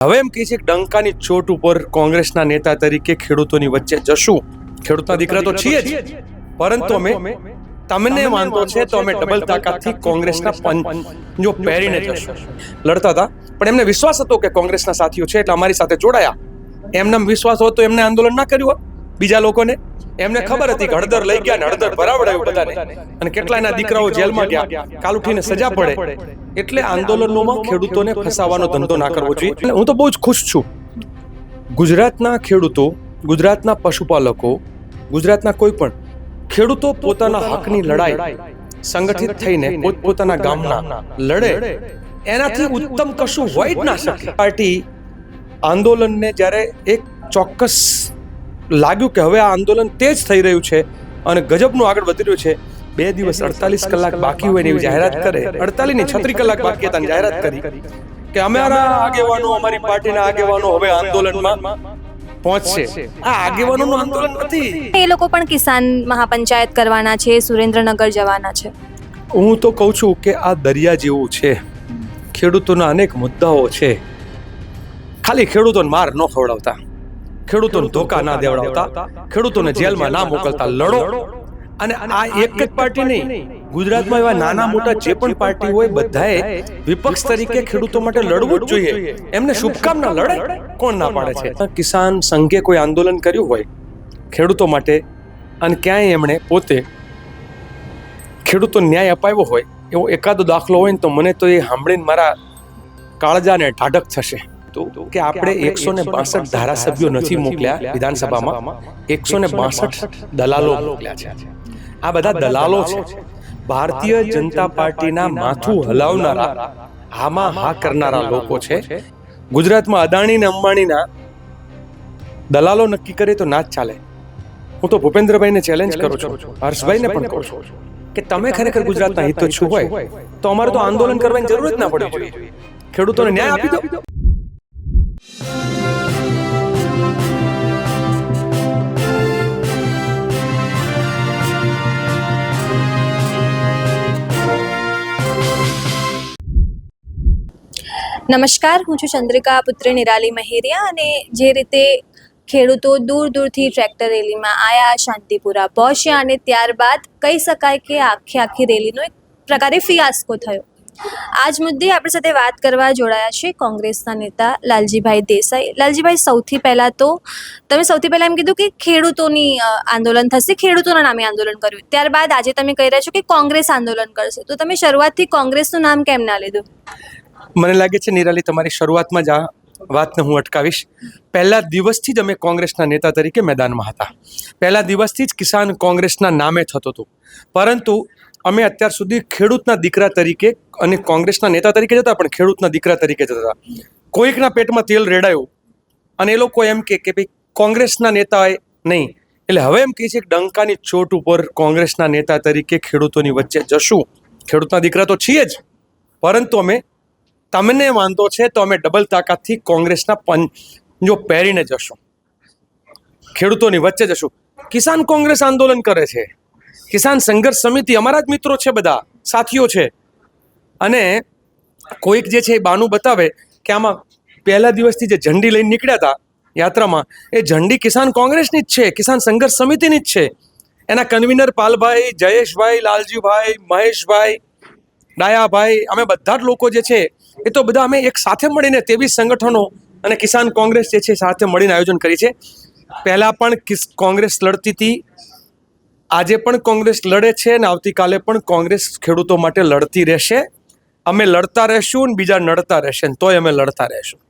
હવે એમ કહે છે કે ડંકાની ચોટ ઉપર કોંગ્રેસના નેતા તરીકે ખેડૂતોની વચ્ચે જશું. ખેડૂતના દીકરા તો છીએ જ, પરંતુ અમે તમને માનતો છે તો અમે ડબલ તાકાતથી કોંગ્રેસના પંજો પહેરીને જશું. લડતા હતા, પણ એમને વિશ્વાસ હતો કે કોંગ્રેસના સાથીઓ છે એટલે અમારી સાથે જોડાયા. એમને વિશ્વાસ હોત તો એમને આંદોલન ના કર્યું હોત. બીજા લોકોને એમને ખબર હતી કે હળદર લઈ ગયા ને હળદર ભરાવડાયું બધાને, અને કેટલાયના દીકરાઓ જેલમાં ગયા, કાલ ઉઠીને સજા પડે. એટલે આંદોલનોમાં ખેડૂતોને ફસાવાનો ધંધો ના કરવો જોઈએ. હું તો બહુ જ ખુશ છું. ગુજરાતના ખેડૂતો, ગુજરાતના પશુપાલકો, ગુજરાતના કોઈ પણ ખેડૂતો પોતાના હકની લડાઈ સંગઠિત થઈને પોતપોતાના ગામના લડે, એનાથી ઉત્તમ કશું હોય જ ના શકે. પાર્ટી આંદોલનને જ્યારે એક ચોક્કસ લાગ્યું કે હવે આ આંદોલન તેજ થઈ રહ્યું છે અને ગજબનું આગળ વધી રહ્યું છે, 2 દિવસ 48 કલાક બાકી હોય એવી જાહેરાત કરે. 48 ની 36 કલાક બાકી હતા, જાહેરાત કરી કે અમારા આગેવાનો, અમારી પાર્ટીના આગેવાનો હવે આંદોલનમાં પહોંચશે. આ આગેવાનોનું આંદોલન નથી. એ લોકો પણ કિસાન મહાપંચાયત કરવાના છે, સુરેન્દ્રનગર જવાના છે. હું તો કહું છું કે આ દરિયા જેવું છે. ખેડૂતોના અનેક મુદ્દાઓ છે. ખાલી ખેડૂતોને માર ન ખવડાવતા, ખેડૂતોને ધોકા ના દેવડાવતા, ખેડૂતોને જેલમાં ના મોકલતા, લડો. અને આ એક જ પાર્ટી નહીં, ગુજરાતમાં એવા નાના મોટા જે પણ પાર્ટી હોય બધાએ વિપક્ષ તરીકે ખેડૂતો માટે લડવું જ જોઈએ. એમને શુભકામના, લડે, કોણ ના પાડે છે. કિસાન સંઘે કોઈ આંદોલન કર્યું હોય ખેડૂતો માટે અને ક્યાંય એમણે પોતે ખેડૂતો ન્યાય અપાવ્યો હોય એવો એકાદો દાખલો હોય ને તો મને તો એ સાંભળીને મારા કાળજાને ઢાઢક થશે. કે આપણે 162 ધારાસભ્યો નથી મોકલ્યા વિધાનસભામાં, 162 દલાલો મોકલ્યા છે. આ બધા દલાલો છે. ભારતીય જનતા પાર્ટીના માથું હલાવનારા, હામાં હા કરનારા લોકો છે. ગુજરાતમાં અદાણી ને અંબાણીના દલાલો નક્કી કરે તો ના જ ચાલે. હું તો ભૂપેન્દ્રભાઈને ચેલેન્જ કરું છું, હર્ષભાઈને પણ કહું છું કે તમે ખરેખર ગુજરાતના હિતોચ્છુ હોય તો અમારે તો આંદોલન કરવાની જરૂર જ ના પડવી જોઈએ. ખેડૂતોને ન્યાય આપી દો. નમસ્કાર, હું છું ચંદ્રિકા પુત્રી નિરાલી મહેરિયા. અને જે રીતે ખેડૂતો દૂર દૂરથી ટ્રેક્ટર રેલીમાં આવ્યા, શાંતિપુરા પહોંચ્યા અને ત્યારબાદ કહી શકાય કે આખી રેલીનો એક પ્રકારે ફિયાસ્કો થયો. આજ મુદ્દે આપણી સાથે વાત કરવા જોડાયા છે કોંગ્રેસના નેતા લાલજીભાઈ દેસાઈ. લાલજીભાઈ, સૌથી પહેલાં એમ કીધું કે ખેડૂતોની આંદોલન થશે, ખેડૂતોના નામે આંદોલન કર્યું. ત્યારબાદ આજે તમે કહી રહ્યા છો કે કોંગ્રેસ આંદોલન કરશે. તો તમે શરૂઆતથી કોંગ્રેસનું નામ કેમ ના લીધું? મને લાગે છે નિરાલી, તમારી શરૂઆતમાં જ આ વાતને હું અટકાવીશ. પહેલા દિવસથી જ અમે કોંગ્રેસના નેતા તરીકે મેદાનમાં હતા. પહેલા દિવસથી જ કિસાન કોંગ્રેસના નામે થતું હતું. પરંતુ અમે અત્યાર સુધી ખેડૂતના દીકરા તરીકે અને કોંગ્રેસના નેતા તરીકે જતા, પણ ખેડૂતના દીકરા તરીકે જતા. કોઈકના પેટમાં તેલ રેડાયું અને એ લોકો એમ કે ભાઈ કોંગ્રેસના નેતાએ નહીં, એટલે હવે એમ કહે છે કે ડંકાની ચોટ ઉપર કોંગ્રેસના નેતા તરીકે ખેડૂતોની વચ્ચે જશું. ખેડૂતના દીકરા તો છીએ જ, પરંતુ અમે તમને માનતો છે તો અમે ડબલ તાકાતથી કોંગ્રેસના પંજો પહેરીને જશું, ખેડૂતોની વચ્ચે જશું. કિસાન કોંગ્રેસ આંદોલન કરે છે, કિસાન સંઘર્ષ સમિતિ અમારા જ મિત્રો છે, બધા સાથીઓ છે. અને કોઈક જે છે એ બાનું બતાવે કે આમાં પહેલા દિવસથી જે ઝંડી લઈને નીકળ્યા હતા યાત્રામાં, એ ઝંડી કિસાન કોંગ્રેસની જ છે, કિસાન સંઘર્ષ સમિતિની જ છે. એના કન્વીનર પાલભાઈ, જયેશભાઈ, લાલજીભાઈ, મહેશભાઈ, ડાયાભાઈ, અમે બધા જ લોકો જે છે એ તો બધા અમે એક સાથે મળીને 23 સંગઠનો અને કિસાન કોંગ્રેસ જે છે સાથે મળીને આયોજન કરી છે. પહેલાં પણ કોંગ્રેસ લડતી હતી, આજે પણ કોંગ્રેસ લડે છે અને આવતીકાલે પણ કોંગ્રેસ ખેડૂતો માટે લડતી રહેશે. અમે લડતા રહેશું અને બીજા નડતા રહેશે, તોય અમે લડતા રહેશું.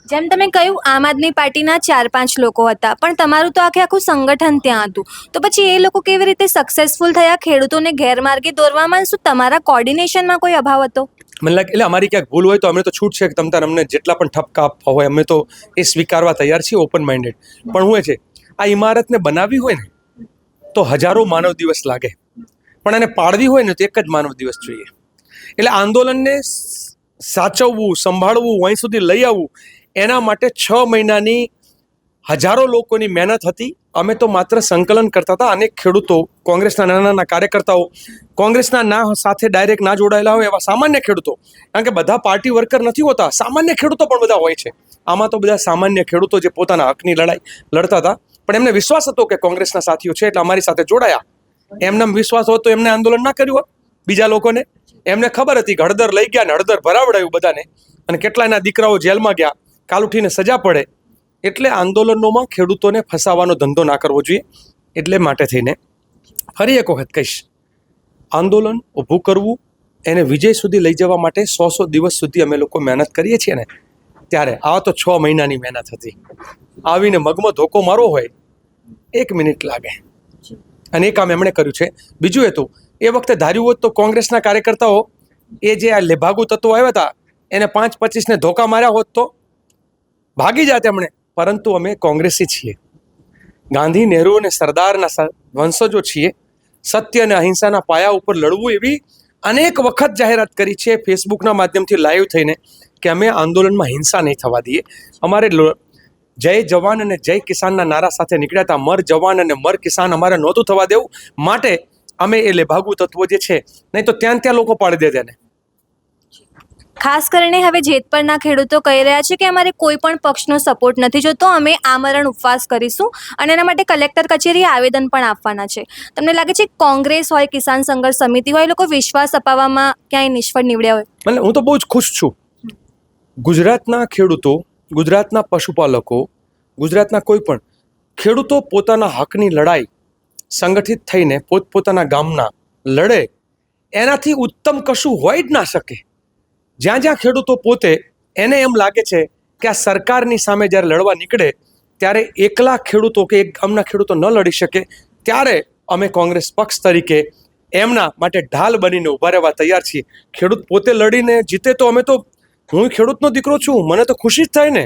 જેમ તમે કહ્યું, આમ આદમી પાર્ટીના 4-5 લોકો હતા, પણ તમારું તો આખું સંગઠન ત્યાં હતું. તો પછી એ લોકો કેવી રીતે સક્સેસફુલ થયા ખેડૂતોને ગેરમાર્ગે દોરવામાં? શું તમારા કોર્ડિનેશનમાં કોઈ અભાવ હતો? મને લાગે એટલે અમારી ક્યાંક ભૂલ હોય તો અમને તો છૂટ છે કે અમને જેટલા પણ ઠપકા આપવા હોય અમે તો એ સ્વીકારવા તૈયાર છીએ, ઓપન માઇન્ડેડ. પણ શું છે, આ ઇમારતને બનાવવી હોય ને તો હજારો માનવ દિવસ લાગે, પણ એને પાડવી હોય ને તો એક જ માનવ દિવસ જોઈએ. એટલે આંદોલનને સાચવવું, સંભાળવું, અહીં સુધી લઈ આવવું, એના માટે 6 મહિનાની હજારો લોકોની મહેનત હતી. અમે તો માત્ર સંકલન કરતા હતા. અનેક ખેડૂતો, કોંગ્રેસના નાના નાના કાર્યકર્તાઓ, કોંગ્રેસના ના સાથે ડાયરેક્ટ ના જોડાયેલા હોય એવા સામાન્ય ખેડૂતો, કારણ કે બધા પાર્ટી વર્કર નથી હોતા, સામાન્ય ખેડૂતો પણ બધા હોય છે. આમાં તો બધા સામાન્ય ખેડૂતો જે પોતાના હકની લડાઈ લડતા હતા, પણ એમને વિશ્વાસ હતો કે કોંગ્રેસના સાથીઓ છે એટલે અમારી સાથે જોડાયા. એમને વિશ્વાસ હોત તો એમને આંદોલન ના કર્યું હોત. બીજા લોકોને એમને ખબર હતી કે હળદર લઈ ગયા ને હળદર ભરાવડાયું બધાને, અને કેટલાયના દીકરાઓ જેલમાં ગયા, કાલ ઉઠીને સજા પડે. એટલે આંદોલનોમાં ખેડૂતોને ફસાવાનો ધંધો ના કરવો જોઈએ. એટલે માટે થઈને ફરી એક વખત કહીશ, આંદોલન ઊભું કરવું, એને વિજય સુધી લઈ જવા માટે 100 દિવસ સુધી અમે લોકો મહેનત કરીએ છીએ ને, ત્યારે આ તો 6 મહિનાની મહેનત હતી. આવીને મગમાં ધોકો મારવો હોય 1 મિનિટ લાગે, અને એ કામ એમણે કર્યું છે. બીજું હતું, એ વખતે ધાર્યું હોત તો કોંગ્રેસના કાર્યકર્તાઓ એ જે આ લેભાગુ તત્વો આવ્યા હતા એને 5-25 ધોકા માર્યા હોત તો ભાગી જાત એમણે. પરંતુ અમે કોંગ્રેસી છીએ, ગાંધી, નહેરુ અને સરદારના વંશજો છીએ. સત્ય અને અહિંસાના પાયા ઉપર લડવું એવી અનેક વખત જાહેરાત કરી છે ફેસબુકના માધ્યમથી લાઈવ થઈને કે અમે આંદોલનમાં હિંસા નહીં થવા દઈએ. અમારે જય જવાન અને જય કિસાનના નારા સાથે નીકળ્યા હતા. મર જવાન અને મર કિસાન અમારે નહોતું થવા દેવું. માટે અમે એ લેભાગુ તત્વો જે છે, નહીં તો ત્યાં લોકો પાડી દે તેને. ખાસ કરીને હવે જેતપરના ખેડૂતો કહી રહ્યા છે કે અમારે કોઈ પણ પક્ષનો સપોર્ટ નથી જોતો, અમે આમરણ ઉપવાસ કરીશું અને એના માટે કલેક્ટર કચેરીએ આવેદન પણ આપવાના છે. તમને લાગે છે કોંગ્રેસ હોય, કિસાન સંઘર્ષ સમિતિ હોય, એ લોકો વિશ્વાસ અપાવવામાં ક્યાંય નિષ્ફળ નીવડ્યા હોય? એટલે હું તો બહુ જ ખુશ છું. ગુજરાતના ખેડૂતો, ગુજરાતના પશુપાલકો, ગુજરાતના કોઈ પણ ખેડૂતો પોતાના હકની લડાઈ સંગઠિત થઈને પોતપોતાના ગામના લડે, એનાથી ઉત્તમ કશું હોય જ ના શકે. જ્યાં જ્યાં ખેડૂતો પોતે એને એમ લાગે છે કે આ સરકારની સામે જ્યારે લડવા નીકળે ત્યારે એકલા ખેડૂતો કે એક ગામના ખેડૂતો ન લડી શકે, ત્યારે અમે કોંગ્રેસ પક્ષ તરીકે એમના માટે ઢાલ બનીને ઊભા રહેવા તૈયાર છીએ. ખેડૂત પોતે લડીને જીતે તો અમે તો, હું ખેડૂતનો દીકરો છું, મને તો ખુશી જ થાય ને.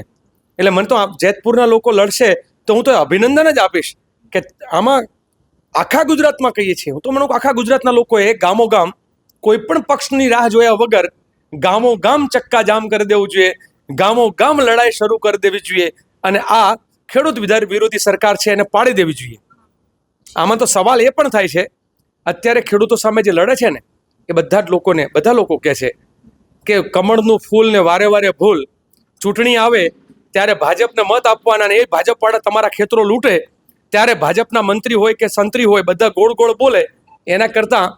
એટલે મને તો જેતપુરના લોકો લડશે તો હું તો અભિનંદન જ આપીશ કે આમાં આખા ગુજરાતમાં કહીએ છીએ, હું તો મને આખા ગુજરાતના લોકોએ ગામો ગામ કોઈ પણ પક્ષની રાહ જોયા વગર ગામો ગામ ચક્કા જામ કરી દેવું જોઈએ, ગામો ગામ લડાઈ શરૂ કરી દેવી જોઈએ, અને આ ખેડૂત વિરોધી સરકાર છે એને પાડી દેવી જોઈએ. આમાં તો સવાલ એ પણ થાય છે, અત્યારે ખેડૂતો સામે જે લડે છે ને એ બધા લોકો કહે છે કે કમળનું ફૂલ ને વારે વારે ભૂલ, ચૂંટણી આવે ત્યારે ભાજપને મત આપવાના, ને એ ભાજપવાળા તમારા ખેતરો લૂંટે ત્યારે ભાજપના મંત્રી હોય કે સંત્રી હોય બધા ગોળ ગોળ બોલે. એના કરતાં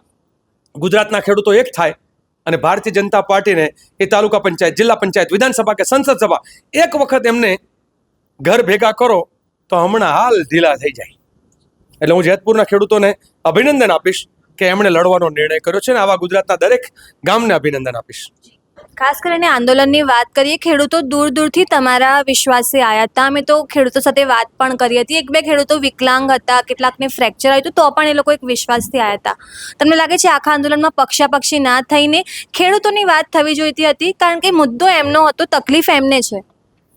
ગુજરાતના ખેડૂતો એક થાય અને ભારતીય જનતા પાર્ટીને એ તાલુકા પંચાયત, જિલ્લા પંચાયત, વિધાનસભા કે સંસદ સભા એક વખત એમને ઘર ભેગા કરો તો હમણાં હાલ ઢીલા થઈ જાય. એટલે હું જેતપુરના ખેડૂતોને અભિનંદન આપીશ કે એમણે લડવાનો નિર્ણય કર્યો છે, ને આવા ગુજરાતના દરેક ગામને અભિનંદન આપીશ. ખાસ કરીને આંદોલનની વાત કરીએ, ખેડૂતો દૂર દૂરથી તમારા વિશ્વાસે આવ્યા હતા. અમે તો ખેડૂતો સાથે વાત પણ કરી હતી. 1-2 ખેડૂતો વિકલાંગ હતા, કેટલાકને ફ્રેક્ચર આવ્યું હતું, તો પણ એ લોકો એક વિશ્વાસથી આવ્યા હતા. તમને લાગે છે આખા આંદોલનમાં પક્ષાપક્ષી ના થઈને ખેડૂતોની વાત થવી જોઈતી હતી? કારણ કે મુદ્દો એમનો હતો, તકલીફ એમને છે.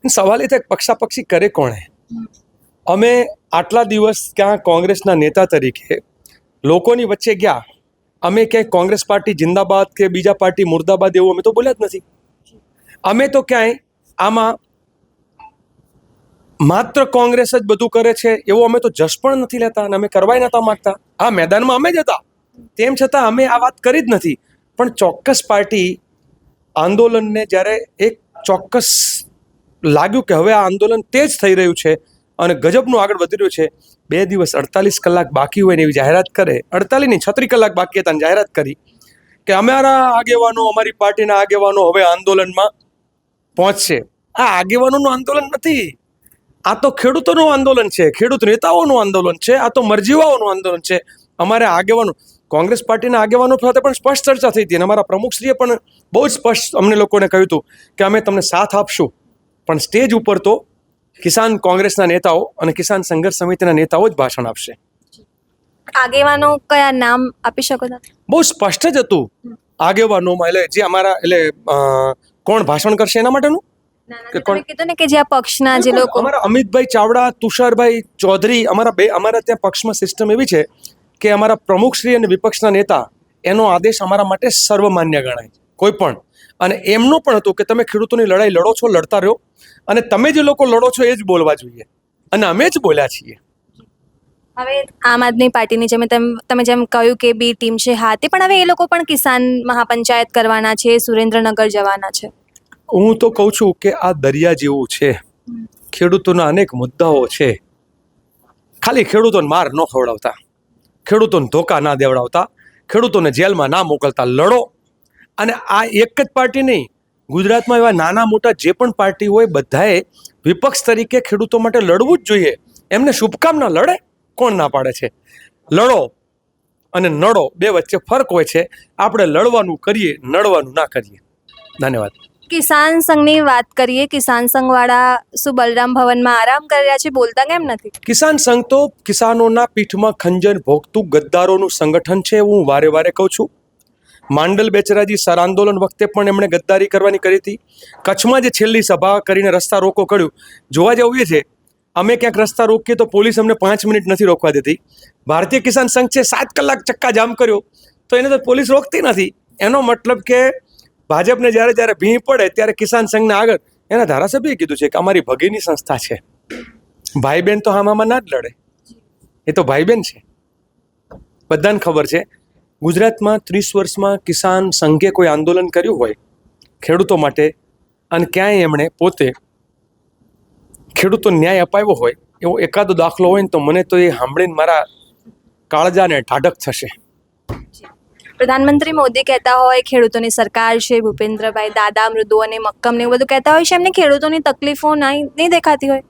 સવાલ એ થાય પક્ષાપક્ષી કરે કોણે? અમે આટલા દિવસ ક્યાં કોંગ્રેસના નેતા તરીકે લોકોની વચ્ચે ગયા, અમે ક્યાંય કોંગ્રેસ પાર્ટી જિંદાબાદ કે બીજા પાર્ટી મુર્દાબાદ એવું અમે તો બોલ્યા જ નથી. અમે તો ક્યાંય આમાં માત્ર કોંગ્રેસ જ બધું કરે છે એવો અમે તો જશ પણ નથી લેતા, અને અમે કરવાય નતા માંગતા. આ મેદાનમાં અમે જ હતા, તેમ છતાં અમે આ વાત કરી જ નથી. પણ ચોક્કસ પાર્ટી આંદોલનને જ્યારે એક ચોક્કસ લાગ્યું કે હવે આ આંદોલન તેજ થઈ રહ્યું છે અને ગજબનું આગળ વધી રહ્યું છે, 2 દિવસ 48 કલાક બાકી હોય ને એવી જાહેરાત કરે, 48 નહીં 36 કલાક બાકી હતા, જાહેરાત કરી કે અમારા આગેવાનો, અમારી પાર્ટીના આગેવાનો હવે આંદોલનમાં પહોંચશે. આ આગેવાનોનું આંદોલન નથી, આ તો ખેડૂતોનું આંદોલન છે, ખેડૂત નેતાઓનું આંદોલન છે, આ તો મરજીવાઓનું આંદોલન છે. અમારે આગેવાનો, કોંગ્રેસ પાર્ટીના આગેવાનો સાથે પણ સ્પષ્ટ ચર્ચા થઈ હતી, અને અમારા પ્રમુખશ્રીએ પણ બહુ જ સ્પષ્ટ અમને લોકોને કહ્યું હતું કે અમે તમને સાથ આપશું, પણ સ્ટેજ ઉપર તો કિસાન કોંગ્રેસના નેતાઓ અને કિસાન સંઘર્ષ સમિતિના નેતાઓ જ ભાષણ આપશે. આગેવાનો કયા નામ આપી શકો છો? બહુ સ્પષ્ટ જ હતું આગેવાનોમાં, એટલે જે અમારા, એટલે કોણ ભાષણ કરશે એના માટેનું તમે કીધું ને કે જે આ પક્ષના જે લોકો, અમારા અમિતભાઈ ચાવડા, તુષારભાઈ ચૌધરી, અમારા ત્યાં પક્ષમાં સિસ્ટમ એવી છે કે અમારા પ્રમુખશ્રી અને વિપક્ષના નેતા એનો આદેશ અમારા માટે સર્વમાન્ય ગણાય કોઈ પણ. અને એમનું પણ હતું કે તમે ખેડૂતોની લડાઈ લડો છો, લડતા રહો, અને તમે જે લોકો લડો છો એ જ બોલવા જોઈએ, અને અમે જ બોલ્યા છીએ. હવે આમ આદમી પાર્ટીની જેમ તમે જેમ કહ્યું કે બી ટીમ છે, હા, તે પણ હવે એ લોકો પણ કિસાન મહાપંચાયત કરવાના છે, સુરેન્દ્રનગર જવાના છે. હું તો કહું છું કે આ દરિયા જેવું છે, ખેડૂતોના અનેક મુદ્દાઓ છે. ખાલી ખેડૂતોને માર ન ખવડાવતા, ખેડૂતોને ધોકા ના દેવડાવતા, ખેડૂતોને જેલમાં ના મોકલતા, લડો. અને આ એક જ પાર્ટી નહીં, ગુજરાતમાં એવા નાના મોટા જે પણ પાર્ટી હોય બધાએ વિપક્ષ તરીકે ખેડૂતો માટે લડવું જ જોઈએ. એમને શુભકામના, લડે, કોણ ના પાડે છે? લડો અને નડો બે વચ્ચે ફરક હોય છે. આપણે લડવાનું કરીએ, નડવાનું ના કરીએ. ધન્યવાદ. કિસાન સંઘની વાત કરીએ. કિસાન સંઘવાળા શું બલરામ ભવનમાં આરામ કરી રહ્યા છે? બોલતા કેમ નથી? કિસાન સંઘ તો કિસાનોના પીઠમાં ખંજર ભોગતું ગદ્દારોનું સંગઠન છે, હું વારે વારે કહું છું. માંડલ બેચરાજી સર આંદોલન વખતે પણ એમણે ગદ્દારી કરવાની કરી હતી. કચ્છમાં જે છેલ્લી સભા કરીને રસ્તા રોકો કર્યું, જોવા જેવું એ છે. અમે ક્યાંક રસ્તા રોકીએ તો પોલીસ અમને 5 મિનિટ નથી રોકવા દેતી. ભારતીય કિસાન સંઘ છે 7 કલાક ચક્કા જામ કર્યો તો એને તો પોલીસ રોકતી નથી. એનો મતલબ કે ભાજપને જ્યારે ભીં પડે ત્યારે કિસાન સંઘને આગળ એના ધારાસભ્યએ કીધું છે કે અમારી ભગીની સંસ્થા છે. ભાઈ બહેન તો હામામાં ના જ લડે, એ તો ભાઈ બહેન છે, બધાને ખબર છે. ગુજરાતમાં 30 વર્ષમાં કિસાન સંઘે કોઈ આંદોલન કર્યું હોય ખેડૂતો માટે અને ક્યાંય એમણે પોતે ખેડૂતો ન્યાય અપાવ્યો હોય એવો એકાદો દાખલો હોય ને તો મને તો એ સાંભળીને મારા કાળજાને ઢાઢક થશે. પ્રધાનમંત્રી મોદી કહેતા હોય ખેડૂતોની સરકાર છે, ભૂપેન્દ્રભાઈ દાદા મૃદુ અને મક્કમ ને એવું બધું કહેતા હોય છે, એમને ખેડૂતોની તકલીફો નહીં દેખાતી હોય?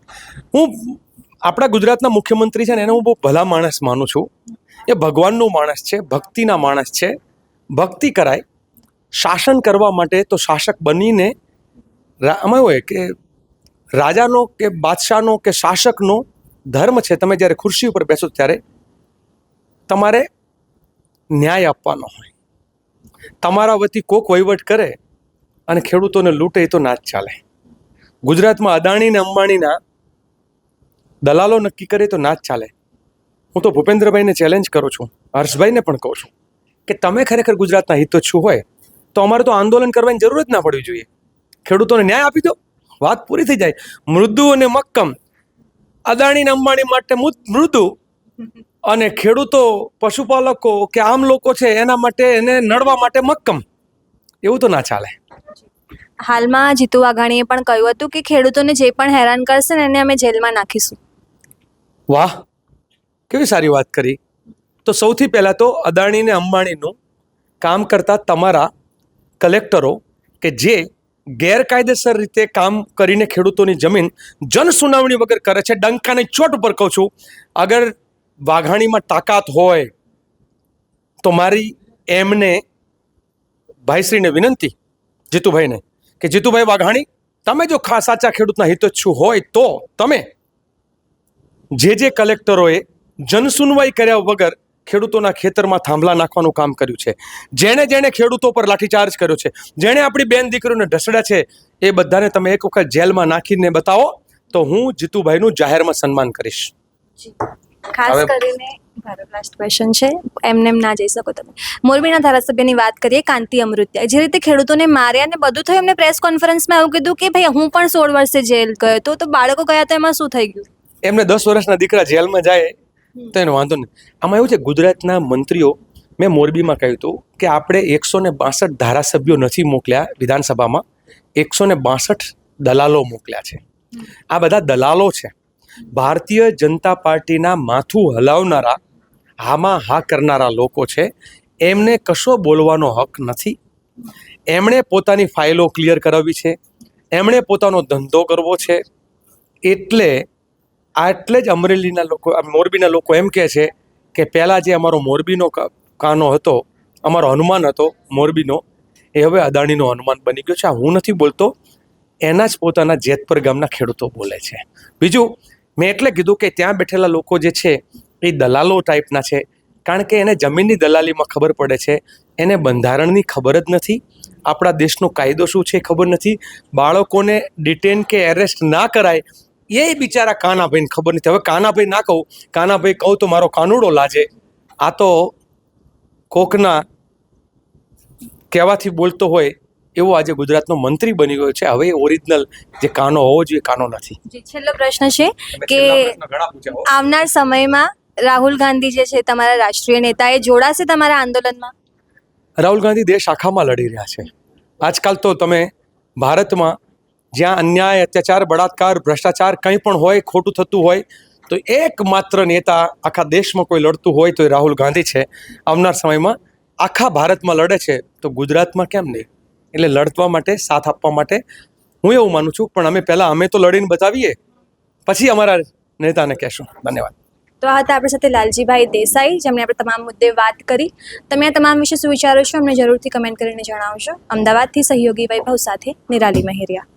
હું આપણા ગુજરાતના મુખ્યમંત્રી છે ને એને હું બહુ ભલા માણસ માનું છું. એ ભગવાનનું માણસ છે, ભક્તિના માણસ છે. ભક્તિ કરાય, શાસન કરવા માટે તો શાસક બનીને આમાં હોય કે રાજાનો કે બાદશાહનો કે શાસકનો ધર્મ છે, તમે જ્યારે ખુરશી ઉપર બેસો ત્યારે તમારે ન્યાય આપવાનો હોય. તમારા વતી કોક વહીવટ કરે અને ખેડૂતોને લૂંટે એ તો ના જ ચાલે. ગુજરાતમાં અદાણી ને અંબાણીના દલાલો નક્કી કરે તો ના જ ચાલે. હું તો ભૂપેન્દ્રભાઈને ચેલેન્જ કરું છું, હર્ષભાઈને પણ કહું છું કે તમે ખરેખર ગુજરાતના હિતોચ્છુ હોય તો અમારે તો આંદોલન કરવાની જરૂર જ ના પડવી જોઈએ. ખેડૂતોને ન્યાય આપી દો, વાત પૂરી થઈ જાય. મૃદુ અને મક્કમ, અદાણી ને અંબાણી માટે મૃદુ અને ખેડૂતો, પશુપાલકો કે આમ લોકો છે એના માટે, એને નડવા માટે મક્કમ, એવું તો ના ચાલે. હાલમાં જીતુ વાઘાણીએ પણ કહ્યું હતું કે ખેડૂતોને જે પણ હેરાન કરશે ને એને અમે જેલમાં નાખીશું. વાહ, કેવી સારી વાત કરી. તો સૌથી પહેલાં તો અદાણી ને અંબાણીનું કામ કરતા તમારા કલેક્ટરો કે જે ગેરકાયદેસર રીતે કામ કરીને ખેડૂતોની જમીન જન સુનાવણી વગર કરે છે, ડંકાની ચોટ ઉપર કહું છું, અગર વાઘાણીમાં તાકાત હોય તો મારી એમને ભાઈશ્રીને વિનંતી, જીતુભાઈને, કે જીતુભાઈ વાઘાણી, તમે જો સાચા ખેડૂતના હિતોચ્છુ હોય તો તમે જે કલેક્ટરોએ જનસુનવાઈ કર્યા વગર ખેડૂતોના ખેતરમાં થાંભલા નાખવાનું કામ કર્યું છે, જેણે ખેડૂતો પર લાઠીચાર્જ કર્યો છે, જેણે આપણી બેન દીકરીઓને ઢસડ્યા છે, એ બધાને તમે એક વખત જેલમાં નાખીને બતાવો તો હું જીતુભાઈનું જાહેરમાં સન્માન કરીશ. ખાસ કરીને લાસ્ટ ક્વેશ્ચન છે, એમને ના જઈ શકો તમે. મોરબીના ધારાસભ્યની વાત કરીએ, કાંતિ અમૃતિયા, જે રીતે ખેડૂતોને માર્યા ને બધું થયું, એમને પ્રેસ કોન્ફરન્સમાં એવું કીધું કે ભાઈ હું પણ 16 વર્ષે જેલ ગયો તો બાળકો ગયા તો એમાં શું થઈ ગયું? એમને 10 વર્ષના દીકરા જેલમાં જાય તો એનો વાંધો નહીં. આમાં એવું છે, ગુજરાતના મંત્રીઓ, મેં મોરબીમાં કહ્યું હતું કે આપણે 162 ધારાસભ્યો નથી મોકલ્યા વિધાનસભામાં, 162 દલાલો મોકલ્યા છે. આ બધા દલાલો છે, ભારતીય જનતા પાર્ટીના માથું હલાવનારા, હામાં હા કરનારા લોકો છે. એમને કશો બોલવાનો હક નથી. એમણે પોતાની ફાઇલો ક્લિયર કરાવવી છે, એમણે પોતાનો ધંધો કરવો છે. એટલે જ અમરેલીના લોકો, મોરબીના લોકો એમ કહે છે કે પહેલાં જે અમારો મોરબીનો કાનો હતો, અમારો હનુમાન હતો મોરબીનો, એ હવે અદાણીનો હનુમાન બની ગયો છે. આ હું નથી બોલતો, એના જ પોતાના જેતપર ગામના ખેડૂતો બોલે છે. બીજું, મેં એટલે કીધું કે ત્યાં બેઠેલા લોકો જે છે એ દલાલો ટાઈપના છે, કારણ કે એને જમીનની દલાલીમાં ખબર પડે છે, એને બંધારણની ખબર જ નથી, આપણા દેશનો કાયદો શું છે ખબર નથી, બાળકોને ડિટેન કે એરેસ્ટ ના કરાય એ બિચારા કાનાભાઈને ખબર નથી. હવે કાનાભાઈ ના કહું, કાનાભાઈ કહું તો મારો કાનુડો લાજે. આ તો કોકના કહેવાથી બોલતો હોય એવો આજે ગુજરાતનો મંત્રી બની ગયો છે. હવે ઓરિજિનલ જે કાનો હોવો જોઈએ કાનો નથી. છેલ્લો પ્રશ્ન છે કે આવનાર સમયમાં રાહુલ ગાંધી જે છે તમારા રાષ્ટ્રીય નેતા, એ જોડાશે તમારા આંદોલનમાં? રાહુલ ગાંધી દેશ આખામાં લડી રહ્યા છે. આજકાલ તો તમે ભારતમાં જ્યાં અન્યાય, અત્યાચાર, બળાત્કાર, ભ્રષ્ટાચાર કંઈ પણ હોય, ખોટું થતું હોય, તો એકમાત્ર નેતા આખા દેશમાં કોઈ લડતું હોય તો એ રાહુલ ગાંધી છે. આવનાર સમયમાં આખા ભારતમાં લડે છે તો ગુજરાતમાં કેમ નહીં? એટલે લડવા માટે, સાથ આપવા માટે હું એવું માનું છું. પણ અમે તો લડીને બતાવીએ, પછી અમારા નેતાને કહેશું. ધન્યવાદ. તો આ હતા આપણી સાથે લાલજીભાઈ દેસાઈ, જેમણે આપણે તમામ મુદ્દે વાત કરી. તમે આ તમામ વિશે શું વિચારો છો અમને જરૂરથી કમેન્ટ કરીને જણાવશો. અમદાવાદથી સહયોગી વૈભવ સાથે નિરાલી મહેરિયા.